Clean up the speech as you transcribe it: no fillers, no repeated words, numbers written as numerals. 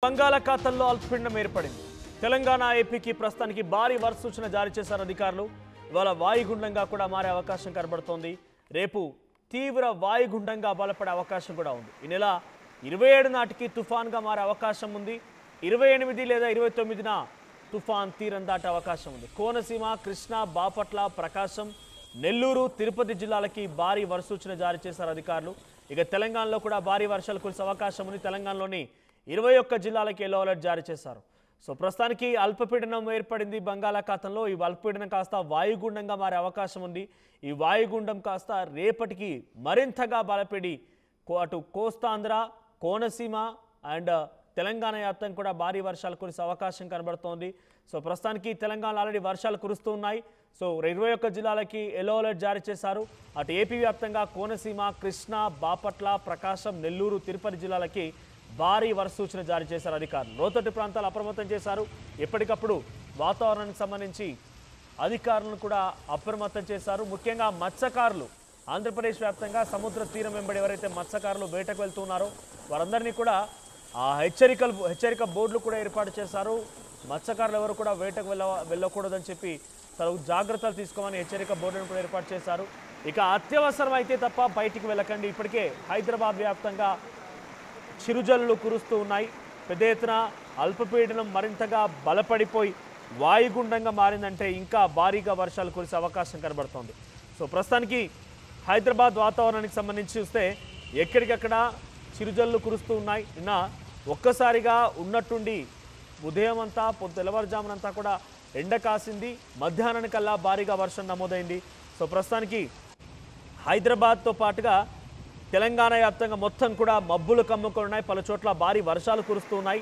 బంగాళాఖాతంలో అల్పపీడనం ఏర్పడింది. తెలంగాణ ఏపీకి ప్రస్తుతానికి భారీ వర్ష సూచన జారీ చేశారు అధికారులు. ఇవాళ వాయుగుండంగా కూడా మారే అవకాశం కనబడుతోంది. రేపు తీవ్ర వాయుగుండంగా బలపడే అవకాశం కూడా ఉంది. ఈ నెల 27 నాటికి తుఫాన్గా మారే అవకాశం ఉంది. 28 లేదా 29న తుఫాన్ తీరం దాటే అవకాశం ఉంది. కోనసీమ, కృష్ణా, బాపట్ల, ప్రకాశం, నెల్లూరు, తిరుపతి జిల్లాలకి భారీ వర్ష సూచన జారీ చేశారు అధికారులు. ఇక తెలంగాణలో కూడా భారీ వర్షాలు కురిసే అవకాశం ఉంది. తెలంగాణలోని 21 జిల్లాలకి ఎల్లో అలర్ట్ జారీ చేశారు. సో ప్రస్తుతానికి అల్పపీడనం ఏర్పడింది బంగాళాఖాతంలో. ఈ అల్పపీడనం కాస్త వాయుగుండంగా మారే అవకాశం ఉంది. ఈ వాయుగుండం కాస్త రేపటికి మరింతగా బలపడి అటు కోస్తాంధ్ర, కోనసీమ అండ్ తెలంగాణ వ్యాప్తంగా కూడా భారీ వర్షాలు కురిసే అవకాశం కనబడుతోంది. సో ప్రస్తుతానికి తెలంగాణలో ఆల్రెడీ వర్షాలు కురుస్తూ ఉన్నాయి. సో 21 జిల్లాలకి ఎల్లో అలర్ట్ జారీ చేశారు. అటు ఏపీ వ్యాప్తంగా కోనసీమ, కృష్ణా, బాపట్ల, ప్రకాశం, నెల్లూరు, తిరుపతి జిల్లాలకి భారీ వర్ష సూచన జారీ చేశారు అధికారులు. లోతట్టు ప్రాంతాలు అప్రమత్తం చేశారు. ఎప్పటికప్పుడు వాతావరణానికి సంబంధించి అధికారులను కూడా అప్రమత్తం చేశారు. ముఖ్యంగా మత్స్యకారులు, ఆంధ్రప్రదేశ్ వ్యాప్తంగా సముద్ర తీరం వెంబడి ఎవరైతే మత్స్యకారులు వేటకు వెళ్తున్నారో వారందరినీ కూడా హెచ్చరిక బోర్డులు కూడా ఏర్పాటు చేశారు. మత్స్యకారులు ఎవరు కూడా వేటకు వెళ్ళకూడదని చెప్పి తగు జాగ్రత్తలు తీసుకోమని హెచ్చరిక బోర్డులను కూడా ఏర్పాటు చేశారు. ఇక అత్యవసరం అయితే తప్ప బయటికి వెళ్ళకండి. ఇప్పటికే హైదరాబాద్ వ్యాప్తంగా చిరుజల్లులు కురుస్తూ ఉన్నాయి. పెద్ద ఎత్తున అల్పపీడనం మరింతగా బలపడిపోయి వాయుగుండంగా మారిందంటే ఇంకా భారీగా వర్షాలు కురిసే అవకాశం కనబడుతోంది. సో ప్రస్తుతానికి హైదరాబాద్ వాతావరణానికి సంబంధించి చూస్తే ఎక్కడికక్కడ చిరుజల్లు కురుస్తూ ఉన్నాయి. నిన్న ఒక్కసారిగా ఉన్నట్టుండి ఉదయం అంతా తెల్లవారుజామునంతా కూడా ఎండ కాసింది. మధ్యాహ్నానికల్లా భారీగా వర్షం నమోదైంది. సో ప్రస్తుతానికి హైదరాబాద్తో పాటుగా తెలంగాణ వ్యాప్తంగా మొత్తం కూడా మబ్బులు కమ్ముకొని ఉన్నాయి. పలు చోట్ల భారీ వర్షాలు కురుస్తూ ఉన్నాయి.